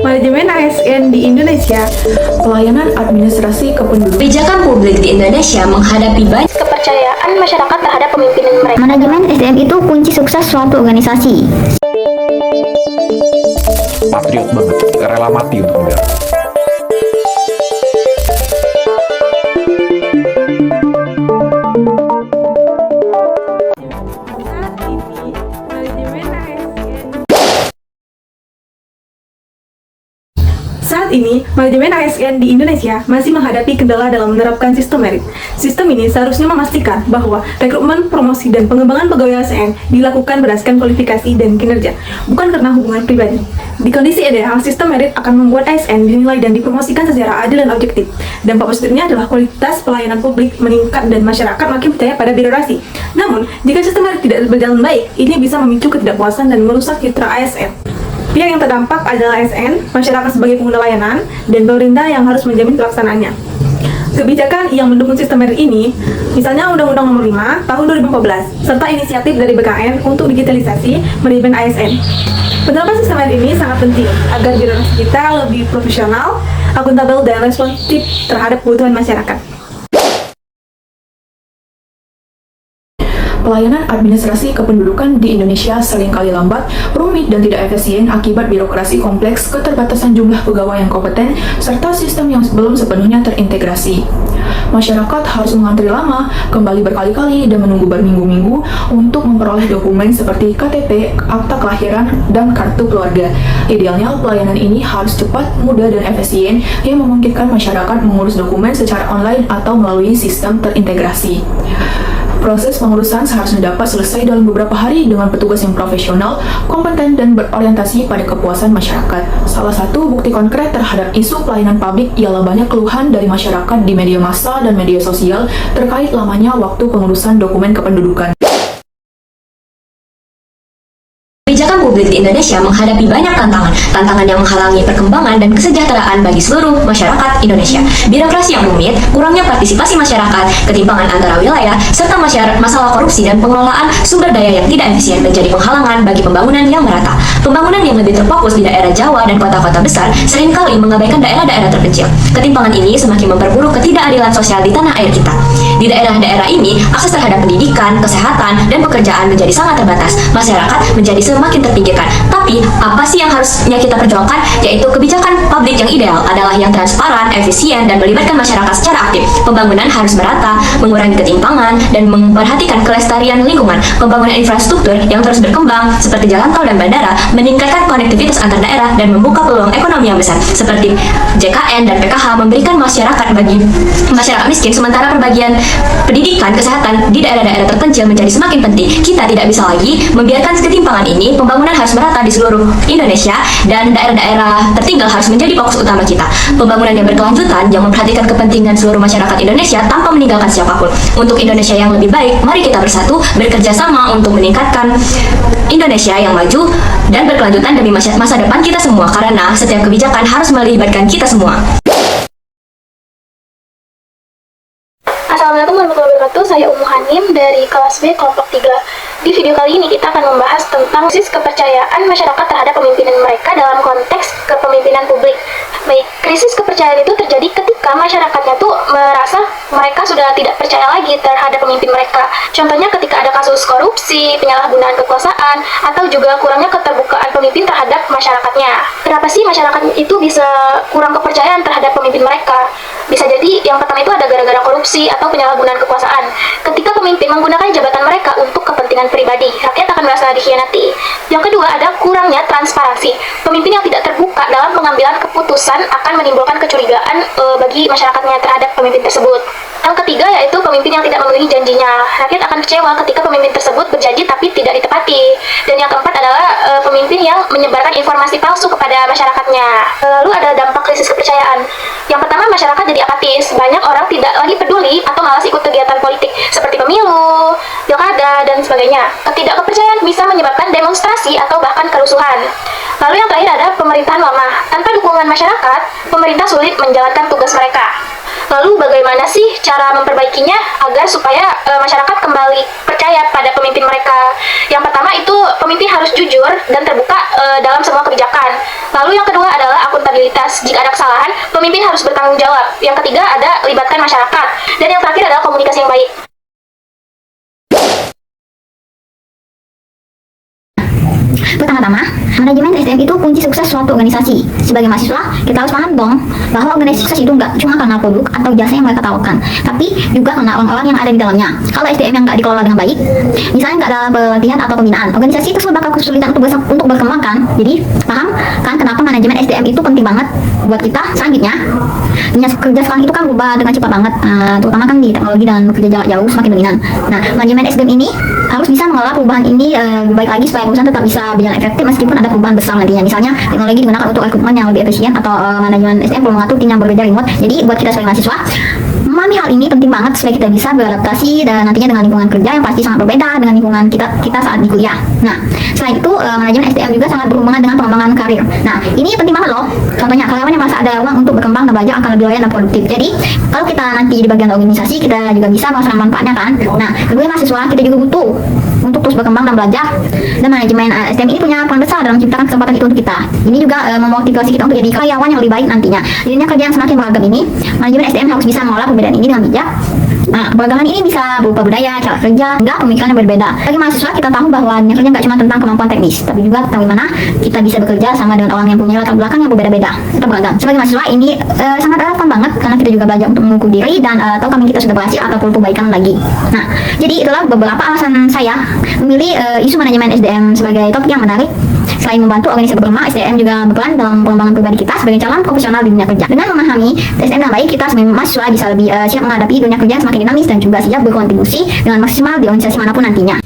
Manajemen ASN di Indonesia, pelayanan administrasi kependudukan. Kebijakan publik di Indonesia menghadapi banyak kepercayaan masyarakat terhadap pemimpinan mereka. Manajemen SDM itu kunci sukses suatu organisasi. Patriot banget, rela mati untuk negara. Saat ini, manajemen ASN di Indonesia masih menghadapi kendala dalam menerapkan sistem merit. Sistem ini seharusnya memastikan bahwa rekrutmen, promosi, dan pengembangan pegawai ASN dilakukan berdasarkan kualifikasi dan kinerja, bukan karena hubungan pribadi. Di kondisi ideal, sistem merit akan membuat ASN dinilai dan dipromosikan secara adil dan objektif. Dampak positifnya adalah kualitas pelayanan publik meningkat dan masyarakat makin percaya pada birokrasi. Namun, jika sistem merit tidak berjalan baik, ini bisa memicu ketidakpuasan dan merusak citra ASN. Pihak yang terdampak adalah ASN, masyarakat sebagai pengguna layanan, dan pemerintah yang harus menjamin pelaksanaannya. Kebijakan yang mendukung sistem merit ini, misalnya Undang-Undang Nomor 5 Tahun 2014, serta inisiatif dari BKN untuk digitalisasi manajemen ASN. Penerapan sistem merit ini sangat penting agar birokrasi kita lebih profesional, akuntabel, dan responsif terhadap kebutuhan masyarakat. Pelayanan administrasi kependudukan di Indonesia seringkali lambat, rumit, dan tidak efisien akibat birokrasi kompleks, keterbatasan jumlah pegawai yang kompeten, serta sistem yang belum sepenuhnya terintegrasi. Masyarakat harus mengantri lama, kembali berkali-kali, dan menunggu berminggu-minggu untuk memperoleh dokumen seperti KTP, akta kelahiran, dan kartu keluarga. Idealnya, pelayanan ini harus cepat, mudah, dan efisien yang memungkinkan masyarakat mengurus dokumen secara online atau melalui sistem terintegrasi. Proses pengurusan seharusnya dapat selesai dalam beberapa hari dengan petugas yang profesional, kompeten, dan berorientasi pada kepuasan masyarakat. Salah satu bukti konkret terhadap isu pelayanan publik ialah banyak keluhan dari masyarakat di media massa dan media sosial terkait lamanya waktu pengurusan dokumen kependudukan. Kebijakan publik di Indonesia menghadapi banyak tantangan yang menghalangi perkembangan dan kesejahteraan bagi seluruh masyarakat Indonesia. Birokrasi yang rumit, kurangnya partisipasi masyarakat, ketimpangan antara wilayah, serta masalah korupsi dan pengelolaan sumber daya yang tidak efisien menjadi penghalangan bagi pembangunan yang merata. Pembangunan yang lebih terfokus di daerah Jawa dan kota-kota besar seringkali mengabaikan daerah-daerah terpencil. Ketimpangan ini semakin memperburuk ketidakadilan sosial di tanah air kita. Di daerah-daerah ini, akses terhadap pendidikan, kesehatan, dan pekerjaan menjadi sangat terbatas. Masyarakat menjadi semakin terpinggirkan. Tapi, apa sih yang harusnya kita perjuangkan? Yaitu kebijakan publik yang ideal adalah yang transparan, efisien, dan melibatkan masyarakat secara aktif. Pembangunan harus merata, mengurangi ketimpangan, dan memperhatikan kelestarian lingkungan. Pembangunan infrastruktur yang terus berkembang, seperti jalan tol dan bandara, meningkatkan konektivitas antar daerah dan membuka peluang ekonomi yang besar, seperti JKN dan PKH memberikan masyarakat bagi masyarakat miskin, sementara perbagian pendidikan, kesehatan di daerah-daerah terpencil menjadi semakin penting. Kita tidak bisa lagi membiarkan ketimpangan ini. Pembangunan harus merata di seluruh Indonesia dan daerah-daerah tertinggal harus menjadi fokus utama kita. Pembangunan yang berkelanjutan yang memperhatikan kepentingan seluruh masyarakat Indonesia tanpa meninggalkan siapapun. Untuk Indonesia yang lebih baik, mari kita bersatu bekerja sama untuk meningkatkan Indonesia yang maju dan berkelanjutan demi masa depan kita semua, karena setiap kebijakan harus melibatkan kita semua. Assalamualaikum warahmatullahi wabarakatuh, saya Ummu Hanim dari kelas B kelompok 3. Di video kali ini kita akan membahas tentang krisis kepercayaan masyarakat terhadap pemimpinan mereka dalam konteks kepemimpinan publik. Baik, krisis kepercayaan itu terjadi ketika masyarakatnya tuh merasa mereka sudah tidak percaya lagi terhadap pemimpin mereka. Contohnya ketika ada kasus korupsi, penyalahgunaan kekuasaan, atau juga kurangnya keterbukaan pemimpin terhadap masyarakatnya. Kenapa sih masyarakat itu bisa kurang kepercayaan terhadap pemimpin mereka? Bisa jadi yang pertama itu ada gara-gara korupsi atau penyalahgunaan kekuasaan. Ketika pemimpin menggunakan jabatan mereka untuk kepentingan pribadi, rakyat akan merasa dikhianati. Yang kedua ada kurangnya transparansi. Pemimpin yang tidak terbuka dalam pengambilan keputusan akan menimbulkan kecurigaan bagi masyarakatnya terhadap pemimpin tersebut. Yang ketiga yaitu pemimpin yang tidak memenuhi janjinya. Rakyat akan kecewa ketika pemimpin tersebut berjanji tapi tidak ditepati. Dan yang keempat adalah pemimpin yang menyebarkan informasi palsu kepada masyarakatnya. Lalu ada dampak krisis kepercayaan. Yang pertama, masyarakat jadi apatis. Banyak orang tidak lagi peduli atau malas ikut kegiatan politik seperti pemilu, pilkada, dan sebagainya. Ketidakkepercayaan bisa menyebabkan demonstrasi atau bahkan kerusuhan. Lalu yang terakhir ada pemerintahan lemah. Tanpa dukungan masyarakat, pemerintah sulit menjalankan tugas mereka. Lalu bagaimana sih cara memperbaikinya agar supaya masyarakat kembali percaya pada pemimpin mereka? Yang pertama itu pemimpin harus jujur dan terbuka dalam semua kebijakan. Lalu yang kedua adalah akuntabilitas. Jika ada kesalahan, pemimpin harus bertanggung jawab. Yang ketiga ada libatkan masyarakat. Dan yang terakhir adalah komunikasi yang baik. Pertama-tama, manajemen SDM itu kunci sukses suatu organisasi. Sebagai mahasiswa, kita harus paham dong bahwa organisasi sukses itu nggak cuma karena produk atau jasa yang mereka tawarkan, tapi juga karena orang-orang yang ada di dalamnya. Kalau SDM yang nggak dikelola dengan baik, misalnya nggak ada pelatihan atau pembinaan, organisasi itu bakal kesulitan untuk berkembang kan. Jadi, paham kan kenapa manajemen SDM itu penting banget buat kita selanjutnya. Dunia kerja sekarang itu kan berubah dengan cepat banget, terutama kan di teknologi dan bekerja jarak jauh semakin dominan. Nah, manajemen SDM ini harus bisa mengelola perubahan ini lebih baik lagi supaya perusahaan tetap bisa berjalan efektif meskipun ada perubahan besar nantinya. Misalnya teknologi digunakan untuk rekrutmen yang lebih efisien atau manajemen SDM perlu mengatur tim yang berbeda remote. Jadi buat kita sebagai mahasiswa, memahami hal ini penting banget supaya kita bisa beradaptasi dan nantinya dengan lingkungan kerja yang pasti sangat berbeda dengan lingkungan kita saat di kuliah. Nah, selain itu manajemen SDM juga sangat berhubungan dengan pengembangan karir. Nah, ini penting banget loh. Contohnya karyawan yang merasa ada ruang untuk berkembang dan belajar akan lebih loyal dan produktif. Jadi kalau kita nanti di bagian organisasi, kita juga bisa merasakan manfaatnya kan. Nah, sebagai mahasiswa kita juga butuh untuk terus berkembang dan belajar. Dan manajemen SDM ini punya peran besar dalam menciptakan kesempatan itu untuk kita. Ini juga memotivasi kita untuk jadi karyawan yang lebih baik nantinya. Di dunia kerja yang semakin beragam ini, manajemen SDM harus bisa mengolah perbedaan ini dengan bijak. Nah, keberagaman ini bisa berupa budaya, cara kerja, hingga pemikiran yang berbeda. Bagi mahasiswa, kita tahu bahwa dunia kerja nggak cuma tentang kemampuan teknis, tapi juga tentang bagaimana kita bisa bekerja sama dengan orang yang punya latar belakang yang berbeda-beda. Kita beragam. Sebagai mahasiswa, ini sangat relevan banget karena kita juga belajar untuk mengukur diri dan tahu kapan kita sudah berhasil atau perlu perbaikan lagi. Nah, jadi itulah beberapa alasan saya memilih isu manajemen SDM sebagai topik yang menarik. Selain membantu organisasi berkembang, SDM juga berperan dalam pengembangan pribadi kita sebagai calon profesional di dunia kerja. Dengan memahami SDM dengan baik, kita sebagai mahasiswa bisa lebih siap menghadapi dunia kerja yang semakin dinamis dan juga siap berkontribusi dengan maksimal di organisasi manapun nantinya.